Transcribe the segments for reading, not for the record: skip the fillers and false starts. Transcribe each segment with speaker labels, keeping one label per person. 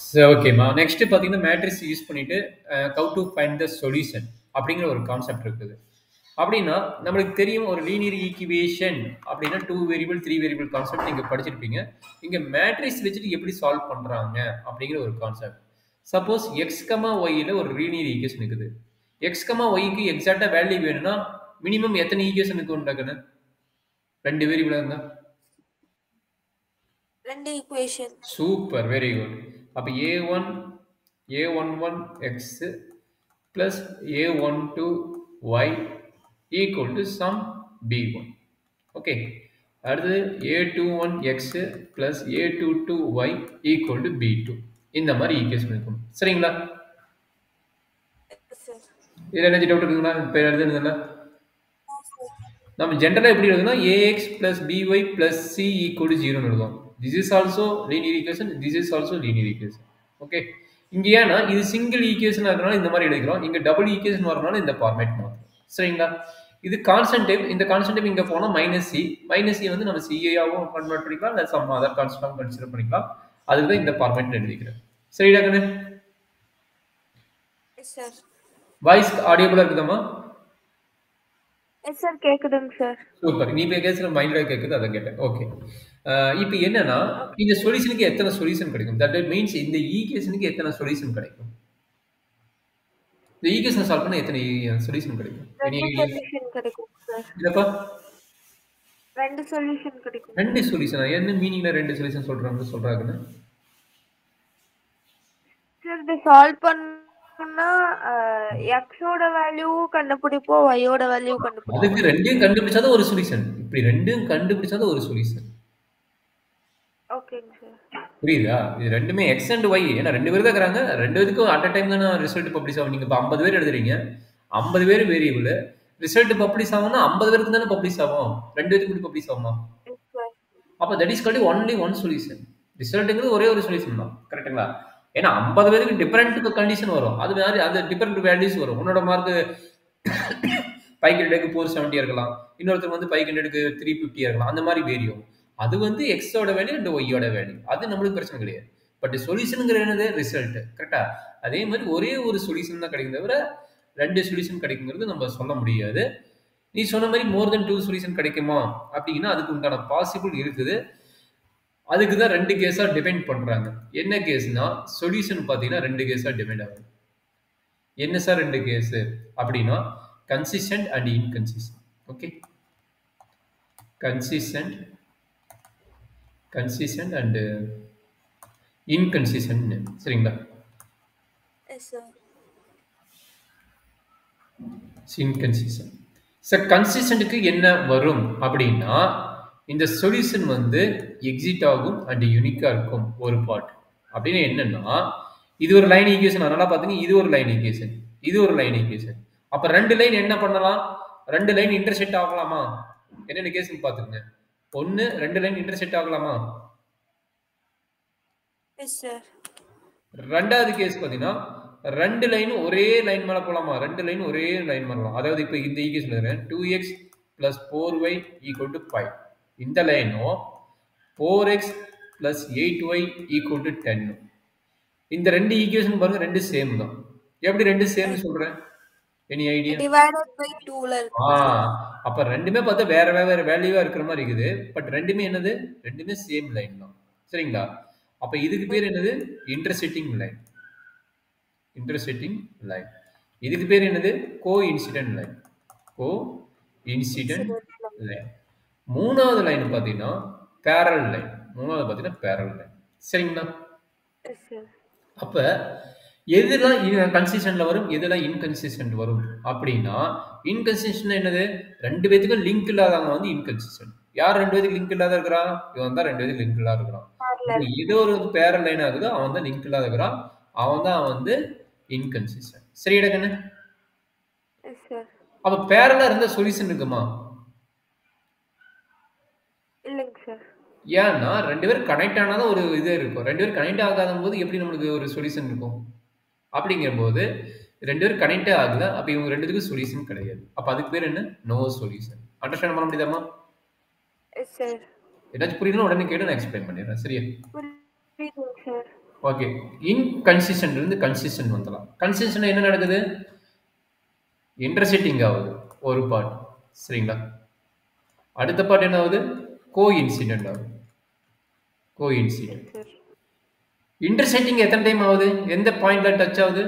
Speaker 1: சரி ஓகேம்மா. நெக்ஸ்ட் பார்த்தீங்கன்னா, மேட்ரிக்ஸ் யூஸ் பண்ணிட்டு how to find the solution அப்படிங்கிற ஒரு கான்செப்ட் இருக்குது. அப்படின்னா, நம்மளுக்கு தெரியும் ஒரு லீனியர் ஈக்குவேஷன் அப்படின்னா 2 வேரியபிள், 3 வேரியபிள் கான்செப்ட் நீங்க படிச்சிருப்பீங்க. இங்க மேட்ரிக்ஸ் வச்சுட்டு எப்படி சால்வ் பண்றாங்க அப்படிங்கிற ஒரு கான்செப்ட். சப்போஸ் எக்ஸ், ஒய்ல ஒரு லீனியர் ஈக்குவேஷன் இருக்குது. எக்ஸ், ஒய்க்கு எக்ஸாக்ட்டா வேல்யூ வேணும்னா, மினிமம் எத்தனை ஈக்குவேஷன் இருக்கும் டக்குன்னு? 2 வேரியபிளா இருந்தா?
Speaker 2: 2 ஈக்குவேஷன்.
Speaker 1: சூப்பர். Very good. அப்ப a1 a11 x plus a12 y equal to sum b1. Okay. அடுத்தது a21 x plus a22 y equal to b2. இந்த மாதிரி ஈக்குவேஷன் இருக்கும். சரிங்களா?
Speaker 2: Yes sir.
Speaker 1: இதுல என்ன டவுட் இருக்குங்களா? இப்ப எழுதுனதுல நம்ம ஜென்ரலா எப்படி எழுதுனா ax plus by plus c equal to 0 எழுதுவோம். This is also linear equation. This is also linear equation. Okay. இங்க ஏன்னா இது சிங்கிள் ஈக்குவேஷன் இருக்கனால இந்த மாதிரி எழுதிக்கிறோம். இங்க டபுள் ஈக்குவேஷன் வரனால இந்த ஃபார்மேட் மாத்துறோம். சரிங்களா? இது கான்ஸ்டன்ட் டைப். இந்த கான்ஸ்டன்ட் டைப் இங்க போனா -c வந்து நம்ம c-ஆவும் கன்வெர்ட் பண்ணிக்கலாம். இல்ல சம் அதர் கான்ஸ்டன்ட் கன்சிடர் பண்ணிக்கலாம். அதுக்கு தான் இந்த ஃபார்மேட் எழுதிக்கிறேன். சரிடா கண்ணு?
Speaker 2: Yes sir.
Speaker 1: வாய்ஸ் ஆடியபிளா இருக்குதாமா?
Speaker 2: எஸ் சார், கேக்குதுங்க சார்.
Speaker 1: சூப்பர். நீ இப்ப பேசுற மைண்ட்ல கேக்குது அத கேட்டேன். ஓகே. இப்ப என்னன்னா இந்த சொல்யூஷனுக்கு எத்தனை சொல்யூஷன் கிடைக்கும்? தட் மீன்ஸ் இந்த ஈக்குவேஷனுக்கு எத்தனை சொல்யூஷன் கிடைக்கும்? இந்த ஈக்குவேஷன் சால்வ் பண்ணா எத்தனை சொல்யூஷன் கிடைக்கும்? Any
Speaker 2: 2
Speaker 1: idea?
Speaker 2: சொல்யூஷன் கிடைக்கும் சார்.
Speaker 1: இல்லப்பா
Speaker 2: 2 சொல்யூஷன் கிடைக்கும்.
Speaker 1: 2 சொல்யூஷனா? என்ன மீனிங்ல 2 சொல்யூஷன் சொல்றாங்கன்னு?
Speaker 2: சார் இத சால்வ் பண்ணா x ஓட வேல்யூ கண்டுபிடிப்போம், y ஓட வேல்யூ கண்டுபிடிப்போம்.
Speaker 1: அதுக்கு ரெண்டையும் கண்டுபிடிச்சாதான் ஒரு சொல்யூஷன். இப்படி ரெண்டும் கண்டுபிடிச்சாதான் ஒரு சொல்யூஷன்.
Speaker 2: ஓகேங்க சார்.
Speaker 1: புரியுதா? இது ரெண்டுமே எக்ஸ் அண்ட் ஒய். ஏன்னா 2 பேர் தான் இருக்கிறாங்க. 2 பேருக்கும் அட் அ டைம் தானே ரிசல்ட் பப்ளிஷ் ஆகும். நீங்க இப்போ 50 பேர் எழுதுறீங்க. 50 பேர் வேரியபிள். ரிசல்ட் பப்ளிஷ் ஆகும்னா 50 பேருக்கு தானே பப்ளிஷ் ஆகும். 2 பேருக்கு மட்டும் பப்ளிஷ் ஆகுமா?
Speaker 2: Yes sir.
Speaker 1: அப்போ that is called only one solution. ரிசல்ட்டுங்கிறது ஒரே ஒரு சொல்யூஷன் தான். கரெக்ட்டுங்களா? ஏன்னா 50 பேருக்கு டிஃபரெண்ட் கண்டிஷன் வரும். அது மாதிரி அது டிஃபரெண்ட் வேல்யூஸ் வரும். உன்னோட மார்க் 500க்கு 470 இருக்கலாம். இன்னொருத்தர் வந்து 500க்கு 350 இருக்கலாம். அந்த மாதிரி வேரியும். அது வந்து எக்ஸோட வேல்யூ அண்ட் ஒய்யோட வேல்யூ. அது நம்மளுக்கு பிரச்சனை கிடையாது. பட் சொல்யூஷனுங்கிறது என்னது? ரிசல்ட். கரெக்டா? அதே மாதிரி ஒரே ஒரு சொல்யூஷன் தான் கிடைக்கும் தவிர 2 சொல்யூஷன் கிடைக்குங்கிறது நம்ம சொல்ல முடியாது. நீ சொன்ன மாதிரி மோர் தென் 2 சொல்யூஷன் கிடைக்குமா அப்படின்னா அதுக்கு உண்டான பாசிபிள் இருக்குது. அதுக்கு தான் 2 கேஸா டிபெண்ட் பண்றாங்க. என்ன கேஸ்னா சொல்யூஷன் பார்த்தீங்கன்னா 2 கேஸா டிபெண்ட் ஆகும். என்ன சார் 2 கேஸ் அப்படின்னா consistent and inconsistent. Okay. Consistent and inconsistent. சரிங்களா?
Speaker 2: Yes sir.
Speaker 1: இன்கன்சிஸ்டன்ட். சார் கன்சிஸ்டன்ட்க்கு என்ன வரும் அப்படின்னா இந்த சொல்யூஷன் வந்து எக்ஸிட் ஆகும் அண்ட் யூனிக்கா இருக்கும் ஒரு பார்ட். அப்படின்னு என்னன்னா இது ஒரு லைன் ஈக்குவேஷன். அதனால பாத்தீங்க இது ஒரு லைன் ஈக்குவேஷன், இது ஒரு லைன் ஈக்குவேஷன். அப்ப 2 லைன் என்ன பண்ணலாம்? 2 லைன் இன்டர்செக்ட் ஆகலாமா? என்னென்ன கேஸ் பாத்துங்க. 1 2 லைன் இன்டர்செக்ட் ஆகலாமா?
Speaker 2: Yes sir.
Speaker 1: ரெண்டாவது கேஸ் பாத்தீங்கன்னா 2 லைன் ஒரே லைன் மேல போலாமா? 2 லைன் ஒரே லைன் வரலாம். அதாவது இப்ப இந்த ஈக்குவேஷன் எழுதுறேன். 2x plus 4y equal to 5. இந்த லைனும் 4x plus 8y equal to 10. இந்த 2 ஈக்குவேஷன் பாருங்க, 2 சேம் தான். எப்படி 2 சேம் சொல்றேன்? Any idea?
Speaker 2: டிவைடட் பை 2ல இருக்கு.
Speaker 1: அப்ப ரெண்டுமே பார்த்தா வேற வேற வேல்யூவா இருக்கிற மாதிரி இருக்குது. பட் ரெண்டுமே என்னது? ரெண்டுமே சேம் லைன் தான். சரிங்களா? அப்ப இதுக்கு பேர் என்னது? Intersecting line. Intersecting line. இதுக்கு பேர் என்னது? கோ இன்சிடென்ட் லைன். கோ இன்சிடென்ட் லைன். மூணாவது லைன் பாத்தீங்கன்னா பேரல் லைன். மூணாவது பாத்தீங்கன்னா பேரல் லைன். சரிங்களா?
Speaker 2: Yes sir.
Speaker 1: அப்ப எதெல்லாம் கன்சிஸ்டன்ட்ல வரும், எதெல்லாம் இன்கன்சிஸ்டன்ட் வரும் அப்படின்னா இன்கன்சிஸ்டன்ட் என்னது? 2 பேத்துக்கும் லிங்க் இல்லாதவங்க வந்து இன்கன்சிஸ்டன்ட். யார் 2 பேத்துக்கு லிங்க் இல்லாத இருக்கிறான்? இவன் தான் 2 பேத்துக்கு லிங்க் இல்லாத இருக்கிறான். ஏதோ ஒரு பேரல் லைன் ஆகுதோ அவன் தான் லிங்க் இல்லாத இருக்கிறான். அவன் தான் வந்து இன்கன்சிஸ்டன்ட். சரிடா கண்ணு?
Speaker 2: Yes sir.
Speaker 1: அப்ப பேரலா இருந்த சொல்யூஷன் இருக்குமா?
Speaker 2: இல்லைங்க சார்.
Speaker 1: ஏன்னா 2 பேரும் கனெக்ட் ஆனாதான் ஒரு இது இருக்கும். 2 பேரும் கனெக்ட் ஆகாத போது எப்படி நம்மளுக்கு ஒரு சொல்யூஷன் இருக்கும்? அப்படிங்கும்போது 2 பேரும் கனெக்டே ஆகல. அப்ப இவங்க 2 பேத்துக்கும் சொல்யூஷன் கிடையாது. அப்ப அதுக்கு பேர் என்ன? No solution. அண்டர்ஸ்டாண்ட் பண்ண முடியுதாமா?
Speaker 2: Yes sir.
Speaker 1: ஏதாச்சும் புரியலன்னா உடனே கேட்டு நான் எக்ஸ்பிளைன் பண்ணிடுறேன். சரியா?
Speaker 2: புரியுதுங்க சார்.
Speaker 1: ஓகே. இன்கன்சிஸ்டன்ட் இருந்து கன்சிஸ்டன்ட் வந்துடலாம். கன்சிஸ்டன்ட் என்ன நடக்குது? இன்டர்செக்டிங் ஆகுது ஒரு பார்ட். சரிங்களா? அடுத்த பார்ட் என்ன ஆகுது? கோ இன்சிடென்ட் ஆகுது. கோ இன்சிடென்ட். இன்டர்செக்டிங் எத்தனை டைம் ஆகுது? எந்த பாயிண்ட்ல டச் ஆகுது?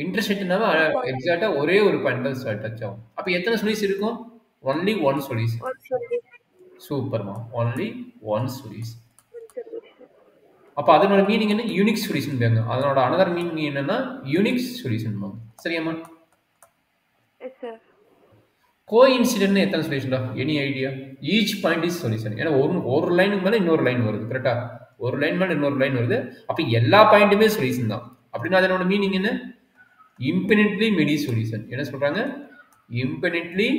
Speaker 1: இன்டர்செக்ட்னாவே எக்ஸாக்டா ஒரே ஒரு பாயிண்ட்ல டச் ஆகும். அப்ப எத்தனை சொல்யூஷன் இருக்கும்? Only one solution. சூப்பர்மா. Only one solution. அப்ப அதனோட மீனிங் என்ன? யூனிக் சொல்யூஷன் பாங்க. அதனோட அனதர் மீனிங் என்னன்னா யூனிக் சொல்யூஷன் பாங்க. சரியாமா?
Speaker 2: Yes sir.
Speaker 1: கோஇன்சிடென்ட் எத்தனை சொல்யூஷன்டா? Any idea? Each point is solution. ஏன்னா ஒரு லைனுக்கு மேல இன்னொரு லைன் வருது. கரெக்டா? ஒரு லைன் மேல இன்னொரு லைன் வருது. அப்ப எல்லா பாயிண்ட்டுமே சொல்யூஷன் தான். அப்படின்னா அதனோட மீனிங் என்ன? Infinitely many solution. என்ன சொல்றாங்க? Infinitely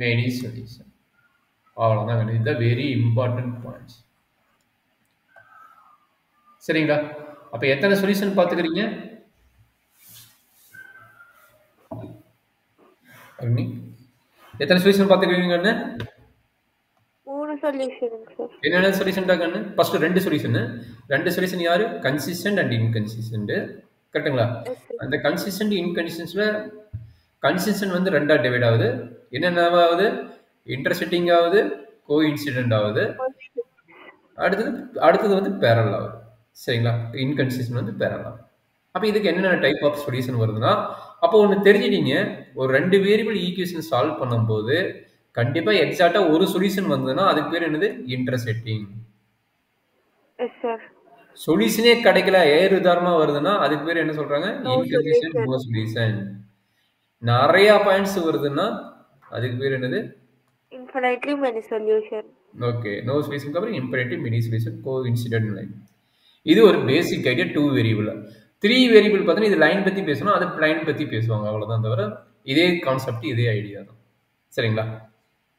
Speaker 1: many solution. அவ்வளவுதான் வேணும். இதுதான் வெரி இம்பார்ட்டன்ட் பாயிண்ட்ஸ். சரிங்களா? அப்ப எத்தனை சொல்யூஷன் பாத்துக்கிறீங்க? எத்தனை சொல்யூஷன் பாத்துக்கிறீங்க?
Speaker 2: 3 solution sir.
Speaker 1: என்னென்ன சொல்யூஷன் தான் கண்ணு? ஃபர்ஸ்ட் ரெண்டு சொல்யூஷன் யாரு? Consistent and inconsistent. கரெக்ட்டுங்களா? அந்த கன்சிஸ்டன்ட் இன்கன்சிஸ்டன்ட்ல கன்சிஸ்டன்ட் வந்து ரெண்டா டிவைட் ஆகுது. என்னென்னவாகுது? இன்டர்செக்டிங் ஆகுது, கோஇன்சிடென்ட் ஆகுது, அடுத்தது வந்து பேரல் ஆகுது. சரிங்களா? இன்கன்சிஸ்டன்ட் வந்து பேரல் ஆகுது. அப்ப இதுக்கு என்னென்ன டைப் ஆஃப் சொல்யூஷன் வருதுன்னா, அப்போ ஒன்று தெரிஞ்சிட்டீங்க, ஒரு 2 வேரியபிள் ஈக்குவேஷன் சால்வ் பண்ணும்போது கண்டிப்பா எக்ஸாக்ட்டா ஒரு சொல்யூஷன் வந்ததுன்னா அதுக்கு பேர் என்னது? இன்டர்செக்டிங்.
Speaker 2: Yes sir.
Speaker 1: சொல்யூஷனே கிடைக்கல, ஏறுதாரமா வருதுன்னா அதுக்கு பேர் என்ன சொல்றாங்க? Inconsistent no solution. நிறைய பாயிண்ட்ஸ் வருதுன்னா அதுக்கு பேர் என்னது?
Speaker 2: Infinitely many solution.
Speaker 1: Okay. No சொல்யூஷனுக்கு அப்புறம் infinitely many solution, coincident line. இது ஒரு பேசிக் ஐடியா 2 வேரியபிள். 3 வேரியபிள் பார்த்தீங்கன்னா இது லைன் பத்தி பேசணும், அது பிளைன் பத்தி பேசுவாங்க. அவ்வளவுதான். தவிர இதே கான்செப்ட், இதே ஐடியா தான். சரிங்களா?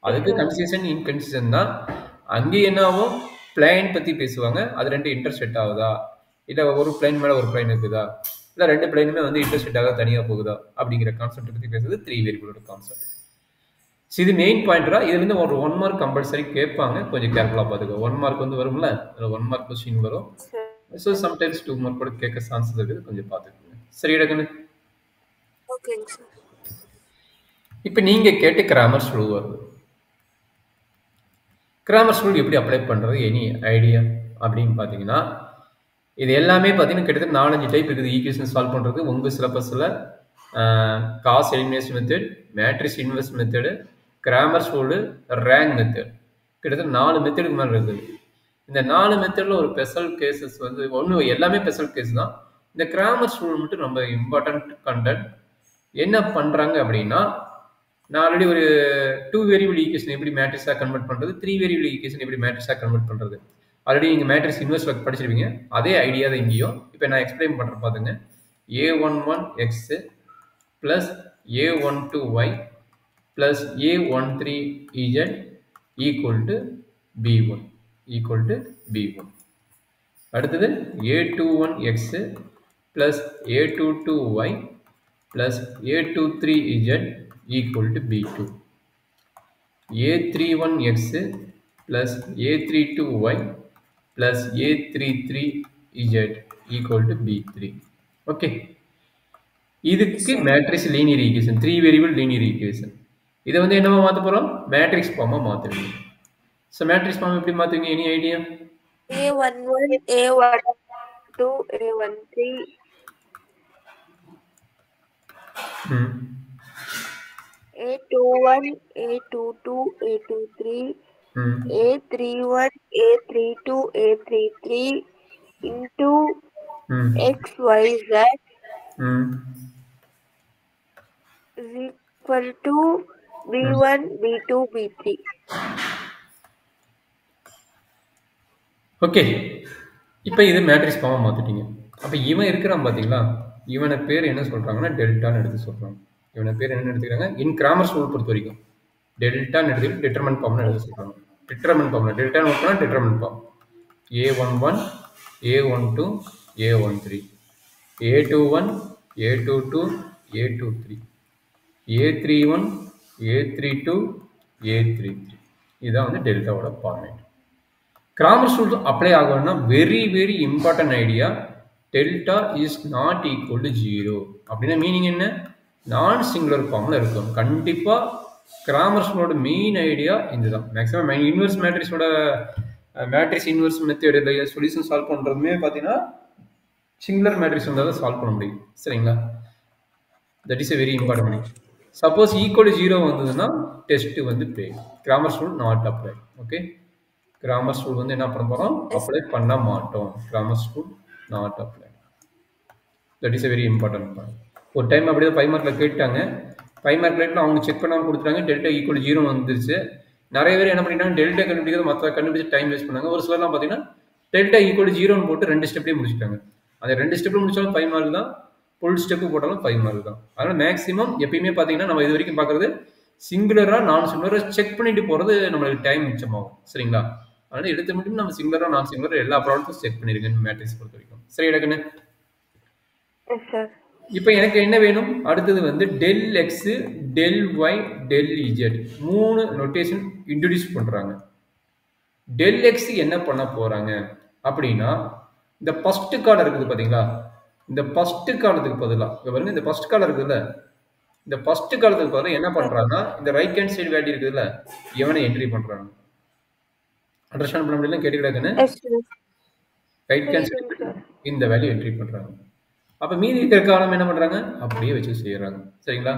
Speaker 1: அதுக்கு கன்சிஸ்டன்ட் இன்கன்சிஸ்டன்ட் தான். அங்கே என்ன ஆகும்? பிளைன் பத்தி பேசுவாங்க. அது ரெண்டு இன்டர்செக்ட் ஆகுதா, இல்ல ஒரு பிளைன் மேல ஒரு பிளைன் இருக்குதா, இல்ல ரெண்டு பிளைனுமே வந்து இன்டர்செக்ட் ஆக தனியா போகுதா அப்படிங்கிற கான்செப்ட் பத்தி பேசுறது 3 வேரியபிளோட கான்செப்ட். இது மெயின் பாயிண்டரா. இதுல இருந்து ஒரு 1 மார்க் கம்பல்சரி கேட்பாங்க. கொஞ்சம் கேர்ஃபுல்லா பாத்துக்கோ. 1 மார்க் வந்து வரும்ல, அதுல 1 மார்க் கொஸ்டின் வரும். ஸோ சம்டைம்ஸ் 2 மார்க் கூட கேட்க சான்சஸ் இருக்குது. கொஞ்சம் பார்த்துக்கோங்க. சரியா கண்ணு?
Speaker 2: ஓகேங்க சார்.
Speaker 1: இப்போ நீங்க கேட்ட கிராமர் ரூல் வருது. கிராமர் ரூல் எப்படி அப்ளை பண்றது? எனி ஐடியா அப்படின்னு பார்த்தீங்கன்னா, இது எல்லாமே பார்த்தீங்கன்னா கிட்டத்தட்ட 4-5 டைப் இருக்குது ஈக்குவேஷன் சால்வ் பண்றது. உங்க சிலபஸ்ல Gauss elimination method, matrix inverse method, Cramer rule, rank method, கிட்டத்தட்ட 4 மெத்தடுக்கு மேலே இருக்குது. இந்த 4 மெத்தட்ல ஒரு ஸ்பெஷல் கேசஸ் வந்து ஒன்று, எல்லாமே ஸ்பெஷல் கேஸ் தான். இந்த கிராமர் ரூல் மட்டும் ரொம்ப இம்பார்ட்டன்ட் கண்டென்ட். என்ன பண்றாங்க அப்படின்னா, நான் ஆல்ரெடி ஒரு 2 வேரியபிள் ஈக்குவேஷன் எப்படி மேட்ரிக்ஸாக கன்வெர்ட் பண்றது, 3 வேரியபிள் ஈக்குவேஷன் எப்படி மேட்ரிக்ஸாக கன்வெர்ட் பண்றது, ஆல்ரெடி நீங்க மேட்ரிக்ஸ் இன்வெர்ஸ் படிச்சிருப்பீங்க. அதே ஐடியா தான் இங்கேயும். இப்போ நான் எக்ஸ்பிளைன் பண்றேன் பாத்துங்க. a11x plus a12y plus a13z equal to b1 equal to b1. அடுத்தது a21x plus a22y plus a23z equal to b2. a31x plus a32y plus a33z equal to b3. Okay. இதுக்கு matrix linear equation, 3 variable linear equation. இதை வந்து என்னவா மாற்ற போறோம்? Matrix ஃபார்மா மாத்துவீங்க. So matrix form எப்படி மாத்துவீங்க? Any idea?
Speaker 2: a11 a12 a13 a21 a22 a23 a31 a32 a33 into xyz is equal to b1 b2 b3.
Speaker 1: Okay. இப்போ இது மேட்ரிக்ஸ் ஃபார்மா மாத்திட்டீங்க. அப்ப இவன் இருக்கிறான் பாத்தீங்களா, இவனை பேர் என்ன சொல்றாங்கன்னா டெல்டான்னு எடுத்து சொல்றாங்க. இவனை பேர் என்ன எடுத்துக்கிறாங்க? இன் கிராமர் ரூல் பொறுத்த வரைக்கும் டெல்டான்னு எடுத்துக்கிட்டு டிட்டர்மென்ட் ஃபார்ம்னு எடுத்து சொல்றாங்க. டிட்டர்மென்ட் ஃபார்ம்ல டெல்டான்னு ஒர்க் பண்ணா டிட்டர்மென்ட் form a11 a12 a13 a21 a22 a23 a31 a32 a33. இதுதான் வந்து டெல்டாவோட ஃபார்மேட். கிராமர் ரூல் அப்ளை ஆகணும்னா very very important idea. Delta is not equal to 0 அப்படின்னா மீனிங் என்ன? நான் சிங்குலர் ஃபார்மில் இருக்கும். கண்டிப்பாக கிராமர் ரூலோட மெயின் ஐடியா இதுதான். மேக்ஸிமம் இன்வெர்ஸ் மேட்ரிக்ஸோட matrix inverse method solution solve பண்ணுறதுமே பார்த்தீங்கன்னா சிங்குலர் மேட்ரிக்ஸ் வந்தால் தான் சால்வ் பண்ண முடியும். சரிங்களா? That is a very important. Suppose equal 0 வந்ததுன்னா டெஸ்ட் வந்து பே. Cramer rule not apply. Okay, Cramer rule வந்து என்ன பண்ண போகிறோம்? அப்ளை பண்ண மாட்டோம். Grammar rule not apply. That is a very important point. ஒரு டைம் அப்படியே 5 மார்க்கில் கேட்டாங்க. 5 மார்க் ரேட்டில் அவங்க செக் பண்ணாமல் கொடுத்துட்டாங்க. டெல்டா ஈக்குவல் 0 வந்துருச்சு. நிறைய பேர் என்ன பண்ணிட்டாங்க, டெல்டா கண்டுபிடிக்கிறது மற்ற கண்டுபிடிச்சு டைம் வேஸ்ட் பண்ணாங்க. ஒரு சிலர்லாம் பார்த்தீங்கன்னா டெல்டா ஈக்குவல் 0 போட்டு 2 ஸ்டெப்லேயே முடிச்சுட்டாங்க. அந்த 2 ஸ்டெப்பில் முடிச்சாலும் 5 மார்க் தான், ஃபுல் ஸ்டெப்பு போட்டாலும் 5 மார்க் தான். அதனால் மேக்ஸிமம் எப்பயுமே பார்த்தீங்கன்னா நம்ம இது வரைக்கும் பார்க்குறது சிங்குலராக நான் சிங்குலராக செக் பண்ணிட்டு போகிறது நம்மளுக்கு டைம் மிச்சமாகும். சரிங்களா? அதனால் எடுத்து மட்டும் நம்ம சிங்குலராக நான் சிங்குலராக எல்லா ப்ராடக்ட்டும் செக் பண்ணியிருக்கேன் மேட்ரிக்ஸ் பொறுத்த வரைக்கும். சரி எடுக்கண்ணே. இப்போ எனக்கு என்ன வேணும்? அடுத்தது வந்து del X, del Y, del Z 3 notation introduce பண்ணுறாங்க. டெல் எக்ஸ் என்ன பண்ண போகிறாங்க அப்படின்னா, இந்த ஃபர்ஸ்ட் காலம் இருக்குது பார்த்தீங்களா, இந்த ஃபர்ஸ்ட் காலத்துக்கு பதிலாக பாருங்க, இந்த ஃபர்ஸ்ட் காலம் இருக்குதுல்ல, இந்த ஃபர்ஸ்ட் காலத்துக்கு பதிலாக என்ன பண்ணுறாங்கன்னா இந்த ரைட் ஹேண்ட் சைடு வேல்யூ இருக்குதுல்ல, எவனை என்ட்ரி பண்ணுறாங்க. அண்டர்ஸ்டாண்ட் பண்ண முடியல கேட்டுக்கிட்டாங்கன்னு. ரைட் ஹேண்ட் சைடு இந்த வேல்யூ என்ட்ரி பண்ணுறாங்க. அப்போ மீதி இருக்கிற காலம் என்ன பண்ணுறாங்க? அப்படியே வச்சு செய்கிறாங்க. சரிங்களா?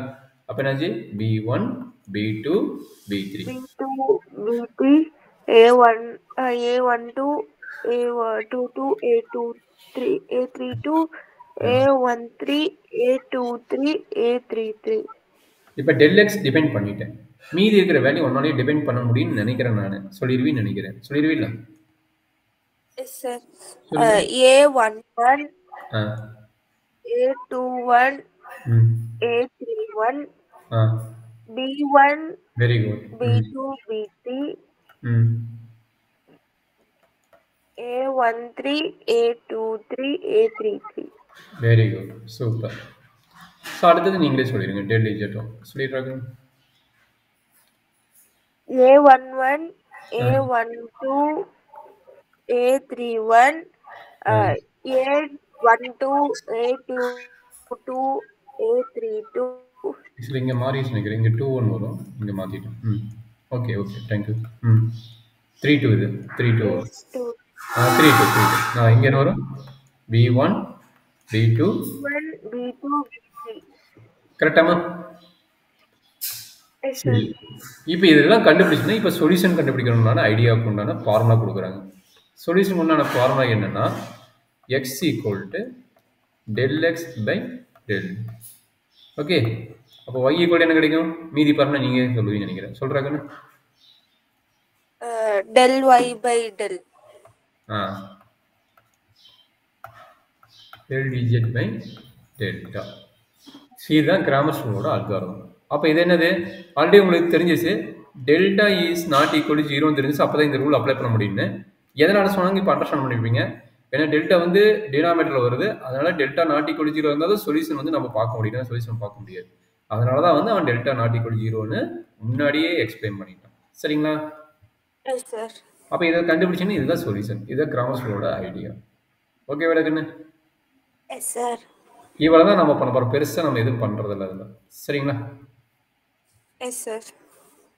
Speaker 1: அப்போ என்னாச்சு? B1, B2, B3,
Speaker 2: B3, A1, A12, A22, A23, A32, A13, A23, A33.
Speaker 1: இப்போ டெல் எக்ஸ் டிபெண்ட் பண்ணிட்டேன். மீதி இருக்கிற வேல்யூ ஒன்னாலே டிபெண்ட் பண்ண முடியும்னு நினைக்கிறேன். நான் சொல்லிடுவேன்னு நினைக்கிறேன். சொல்லிடுவீங்களா?
Speaker 2: Yes, sir. A11, A21, A31, B1,
Speaker 1: very good,
Speaker 2: B2, B3, A13, A23, A33.
Speaker 1: very good, super. So அடுத்தது நீங்களே சொல்லிடுங்க. டெல் இஜெட்டும் சொல்லிடுறாங்க.
Speaker 2: A11, A12, A31, A12, A22, A32.
Speaker 1: இதில் இங்கே மாறிச்சு நினைக்கிறேன். இங்கே 2-1 வரும், இங்கே மாற்றிட்டோம். Okay okay, thank you. 3-2 இது 3-2 வரும். 3-2 நான் இங்கே என்ன வரும்? B1, B2,
Speaker 2: B2, B3.
Speaker 1: கரெக்டாமா? இப்போ இதெல்லாம் கண்டுபிடிச்சுன்னா இப்போ சொல்யூஷன் கண்டுபிடிக்கணும்னால ஐடியாவுக்கு உண்டான ஃபார்முலா கொடுக்குறாங்க. சொல்யூஷன் உண்டான ஃபார்முலா என்னன்னா x equal to del X by del. Okay, அப்போ y ஈக்குவல் என்ன கிடைக்கும்? மீதி ஃபார்முலா நீங்கள் சொல்லுவீங்க நினைக்கிறேன். சொல்கிறாங்கன்னு
Speaker 2: del y by del.
Speaker 1: del dz by delta. இதுதான் கிராமர் ரூலோட அல்காரிதம். அப்போ இது என்னது? ஆல்ரெடி உங்களுக்கு தெரிஞ்சிச்சு, டெல்டா இஸ் நாட் ஈக்குவல் 0 தெரிஞ்சிச்சு. அப்போ தான் இந்த ரூல் அப்ளை பண்ண முடியும்னு. எதனால சொன்னாங்க இப்போ அண்டர்ஸ்டாண்ட் பண்ணிருப்பீங்க. ஏன்னா டெல்டா வந்து டினாமேட்டரில் வருது. அதனால டெல்டா நாட் ஈக்குவல் 0 இருந்தாலும் சொல்யூஷன் வந்து நம்ம பார்க்க முடியும், சொல்யூஷன் பார்க்க முடியாது. அதனால தான் வந்து அவன் டெல்டா நாட் ஈக்குவல் 0ன்னு முன்னாடியே எக்ஸ்பிளைன் பண்ணிட்டான். சரிங்களா? அப்போ இதை கண்டுபிடிச்சுன்னு இதுதான் சொல்யூஷன். இதுதான் கிராமர் ரூலோட ஐடியா. ஓகே விளக்குன்னு? இவ்வளோ தான் நம்ம பண்ண போகிறோம். பெருசாக நம்ம எதுவும் பண்ணுறதில்ல அதில். சரிங்களா?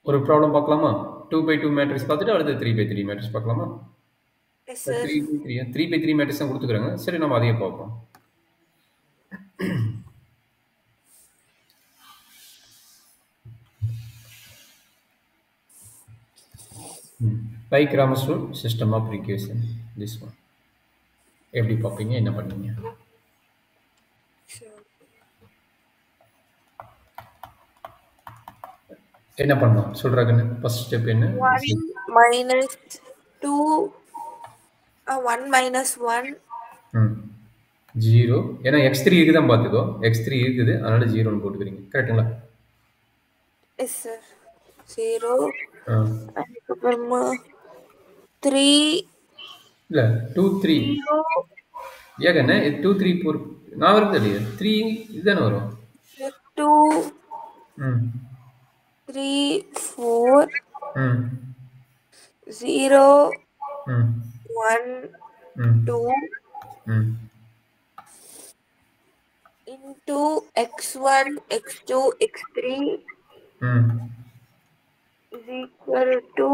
Speaker 1: ஒரு ப்ராப்ளம் பார்க்கலாமா? 2/2 மேட்ரிக்ஸ் பார்த்துட்டு அடுத்து 3/3 மேட்ரிக்ஸ் பார்க்கலாமா? 3/3 மேட்ரிக்ஸ் தான் கொடுத்துக்கிறாங்க. சரி, நம்ம அதையும் பார்ப்போம். By Cramer rule system of equation this one எப்படி பார்ப்பீங்க, என்ன பண்ணீங்க? என்ன பண்ணலாம் சொல்றாங்கன்னு ஃபர்ஸ்ட் ஸ்டெப் என்ன?
Speaker 2: 1 minus 2 1 minus 1
Speaker 1: 0. ஏன்னா x3 இருக்கு தான் பார்த்துக்கோ. x3 இருக்குது, அதனால 0ன்னு போட்டுக்கிறீங்க. கரெக்ட்டுங்களா?
Speaker 2: Yes sir. 0 அதுக்கப்புறமா 3
Speaker 1: இல்ல 2 3 ஏகண்ணே 2 3 4 நான் வருது இல்லையா? 3 இதுதானே வரும்.
Speaker 2: 2 3 4 0
Speaker 1: ம்
Speaker 2: 1,
Speaker 1: ம்
Speaker 2: 2
Speaker 1: ம்
Speaker 2: into x1, x2, x3
Speaker 1: ம்
Speaker 2: is equal to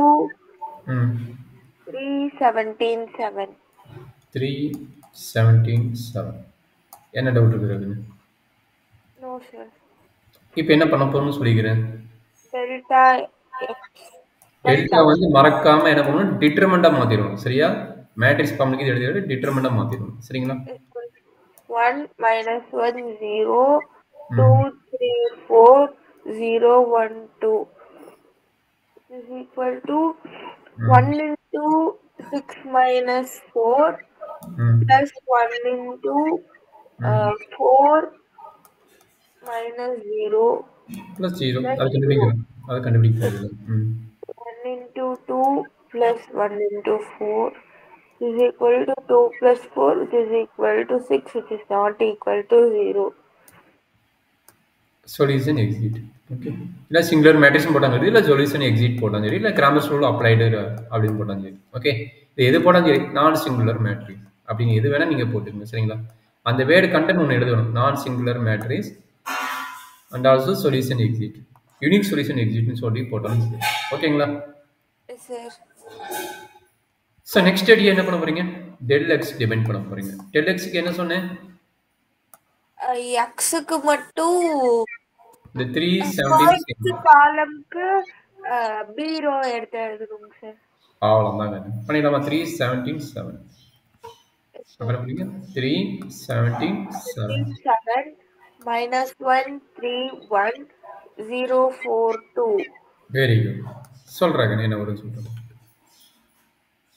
Speaker 1: ம்
Speaker 2: 317.
Speaker 1: 317. என்ன டவுட் இருக்குது?
Speaker 2: No, sir.
Speaker 1: இப்போ என்ன பண்ண போறோம்னு சொல்லிக்கிறேன்.
Speaker 2: Delta x
Speaker 1: டெல்டா
Speaker 2: delta
Speaker 1: வந்து மறக்காம என்ன பண்ணணும், டிட்டர்மெண்டா மாத்திரணும். சரியா? மேட்ரிக்ஸ் ஃபார்முக்கு எழுதி டிட்டர்மெண்டா மாத்திரணும். சரிங்களா?
Speaker 2: equals 1 minus 1 0 2
Speaker 1: ம்
Speaker 2: 3 4 0 1 2 is equal to
Speaker 1: ம்
Speaker 2: 1 into 6 minus 4
Speaker 1: ம்
Speaker 2: plus 1 into
Speaker 1: ம்
Speaker 2: 4 minus 0
Speaker 1: ப்ளஸ் 0
Speaker 2: plus
Speaker 1: அது
Speaker 2: 2
Speaker 1: கண்டுபிடிக்கலாம். அது கண்டுபிடிக்கிறது. ம்
Speaker 2: 1 into 2 plus 1 into 4 is equal to 2 plus 4 which is equal to 6 which is not equal to 0.
Speaker 1: Solution exit. Okay. இல்லை சிங்குலர் மேட்ரிக்ஸ் போட்டாலும் சரி, இல்லை சொல்யூஷன் எக்ஸிட் போட்டாலும் சரி, இல்லை கிராமர் ரூல் அப்ளைடு அப்படின்னு போட்டாலும் சரி. ஓகே. இது எது போட்டாலும் சரி, நான் சிங்குலர் மேட்ரிக்ஸ் அப்படின்னு எது வேணால் நீங்கள் போட்டுக்கங்க. சரிங்களா? அந்த வேர்டு கண்டென்ட் ஒன்று எழுதணும். நான் singular matrix and also solution exist, unique solution எக்ஸிட்னு சொல்லி போட்டாலும் சரி. ஓகேங்களா?
Speaker 2: Yes, sir.
Speaker 1: So next idea என்ன பண்ண போறீங்க? டெல் எக்ஸ் டிபெண்ட் பண்ண போறீங்க. டெல் எக்ஸுக்கு என்ன சொன்னேன்?
Speaker 2: X-க்கு மட்டும்
Speaker 1: இந்த 317
Speaker 2: first column-க்கு B row எடுத்து எழுதணுங்க சார்.
Speaker 1: அவ்வளோதாங்க. பண்ணிடலாமா? 317 அப்புறம் புரியுங்க. 317
Speaker 2: 7 minus 1 3 1 0 4 2.
Speaker 1: Very good. சொல்றாங்க என்ன வரும்னு சொல்றேன்.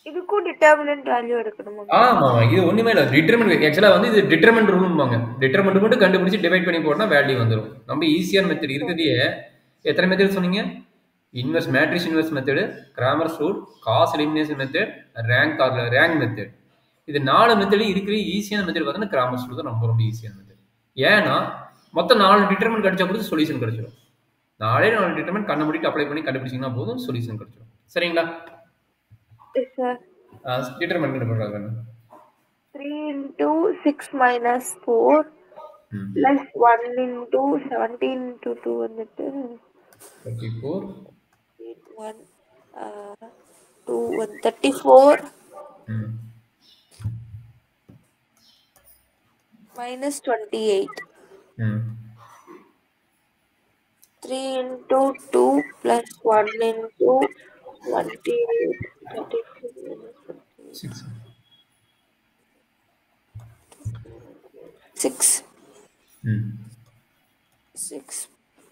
Speaker 2: இதுக்கும் டிட்டர்மினன்ட் வேல்யூ எடுக்கணுமா?
Speaker 1: ஆமா, இது ஒண்ணுமே இல்லை. டிட்டர்மெண்ட் ஆக்சுவலா வந்து இது டிட்டர்மெண்ட் ரூல்பாங்க. டிட்டர்மெண்ட் மட்டும் கண்டுபிடிச்சு டிவைட் பண்ணி போட்டா வேல்யூ வந்துடும். நம்ம ஈஸியான மெத்தட் இருக்கிறதே எத்தனை மெத்தட் சொன்னீங்க? Inverse matrix inverse method, Cramer rule, cos elimination method, rank method. இது 4 மெத்தட் இருக்கிற ஈஸியான மெத்தட் பார்த்தீங்கன்னா கிராமர் ரூல் தான் ரொம்ப ரொம்ப ஈஸியான மெத்தட். ஏன்னா மொத்தம் 4 டிட்டர்மெண்ட் கிடைச்சா போது சொல்யூஷன் கிடைச்சிடும். 4 டிட்டர்மெண்ட் கண்ண முடிட்டு அப்ளை பண்ணி கண்டுபிடிச்சிங்கன்னா போதும் சொல்யூஷன் கிடைச்சிடும். சரிங்களா?
Speaker 2: Yes, sir.
Speaker 1: டிட்டர்மெண்ட் என்ன பண்றாங்க?
Speaker 2: 3 into 6 minus 4 plus 1 into 17 into 2 வந்துட்டு
Speaker 1: 34
Speaker 2: 1 2 1 34 minus 28. 3 into 2 plus 1 into 28 34 minus
Speaker 1: 6
Speaker 2: 6
Speaker 1: ம்
Speaker 2: 6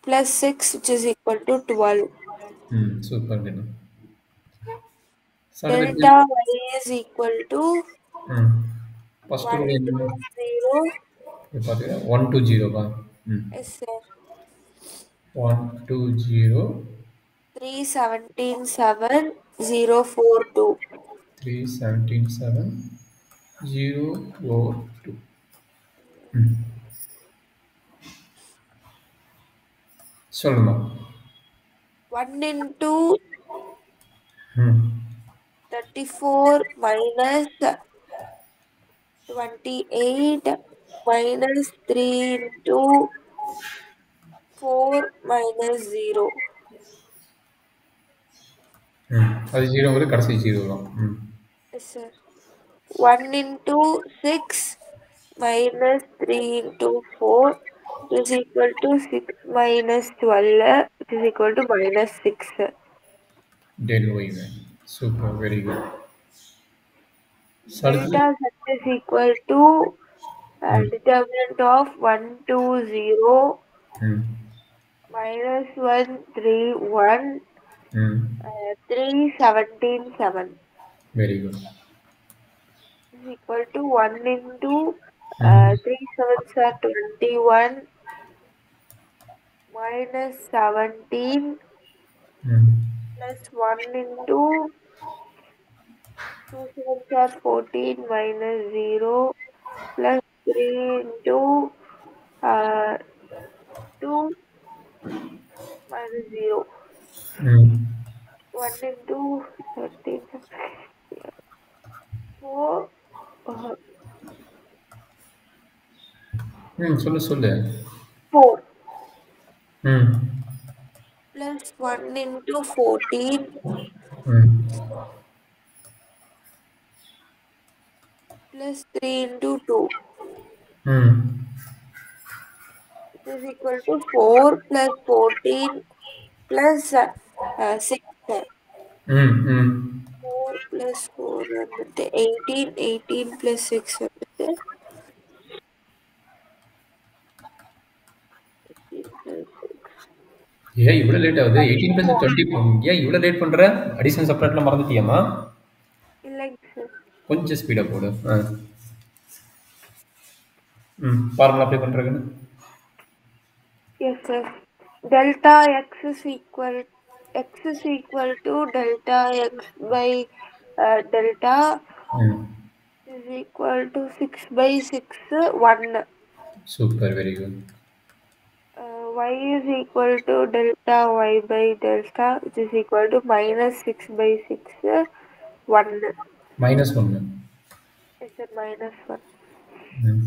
Speaker 2: plus 6 which is equal to 12.
Speaker 1: ம் சூப்பர் டினா.
Speaker 2: Delta y is equal to
Speaker 1: first
Speaker 2: 1
Speaker 1: rule என்ன?
Speaker 2: 0.
Speaker 1: இது பாத்தீங்க 120 பா.
Speaker 2: Yes, sir.
Speaker 1: 120
Speaker 2: 317 042.
Speaker 1: 317 042. சொல்லுமா.
Speaker 2: 1 into
Speaker 1: ம்
Speaker 2: 34 minus 28 minus 3 into 4 minus 0.
Speaker 1: அது 0 வரும், கடைசி 0 தான்.
Speaker 2: Yes, sir. 1 into 6 minus 3 into 4 is equal to 6 minus 12 which is equal to minus 6.
Speaker 1: del y value. Super, very good.
Speaker 2: Delta z is equal to determinant of 1 2 0 minus 1 3 1 3 17 7
Speaker 1: very good.
Speaker 2: is equal to 1 into 3 7s are 21 minus 17 plus 1 into 2 7s are 14 minus 0 plus 3 into 2 minus 0. 1 into 13. 4
Speaker 1: சொல்லு சொல்லு
Speaker 2: 4
Speaker 1: ம்
Speaker 2: plus 1 into 14
Speaker 1: ம்
Speaker 2: plus 3 into 2
Speaker 1: ம்
Speaker 2: is equal to 4 plus 14 plus 6.
Speaker 1: ம் ம்
Speaker 2: 4 plus 4 வந்துட்டு 18, 18 plus 6 வந்துட்டு 18 plus 6.
Speaker 1: ஏன் இவ்வளோ லேட் ஆகுது 18 + 20 ஏன் இவ்வளோ லேட் பண்ணுற அடிஷன் சப்ராக்ட்லாம் மறந்துட்டியாம்மா
Speaker 2: இல்லைங்க சார்.
Speaker 1: கொஞ்சம் ஸ்பீடாக போடு ஃபார்முலா அப்ளை பண்ணுறதுன்னு
Speaker 2: Yes, sir. Delta x is equal to delta x by delta
Speaker 1: ம்
Speaker 2: is equal to 6 by 6 1.
Speaker 1: Super very good
Speaker 2: Y is equal to delta y by delta which is equal to minus 6 by 6 1.
Speaker 1: -1
Speaker 2: Yes, sir, minus 1.
Speaker 1: ம்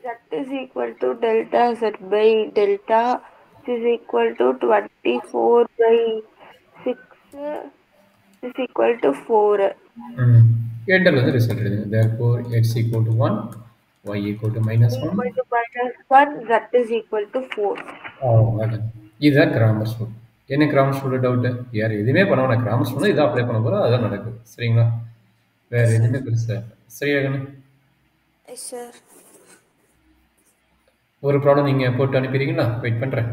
Speaker 2: Z is equal to delta z by delta which is equal to 24 by 6 is equal to 4.
Speaker 1: ம் enter வந்து result எழுதுங்க therefore x equal to 1 y equal to
Speaker 2: Y
Speaker 1: -1
Speaker 2: equal to minus 1, Z is equal to 4.
Speaker 1: அவ்வளோதான் இதுதான் grammar stool என்ன grammar stool doubt வேறு எதுவுமே பண்ண வேணாம் கிராமர் ஸ்டூல் இதான் அப்ளை பண்ண போகிறோம் அதான் நடக்குது சரிங்களா வேறு
Speaker 2: Yes, sir.
Speaker 1: எதுவுமே பெருசாக சரியா கண்ணு
Speaker 2: Yes, sir.
Speaker 1: ஒரு ப்ராப்ளம் நீங்கள் போட்டு அனுப்பிடுறீங்களா வெயிட் பண்ணுறேன்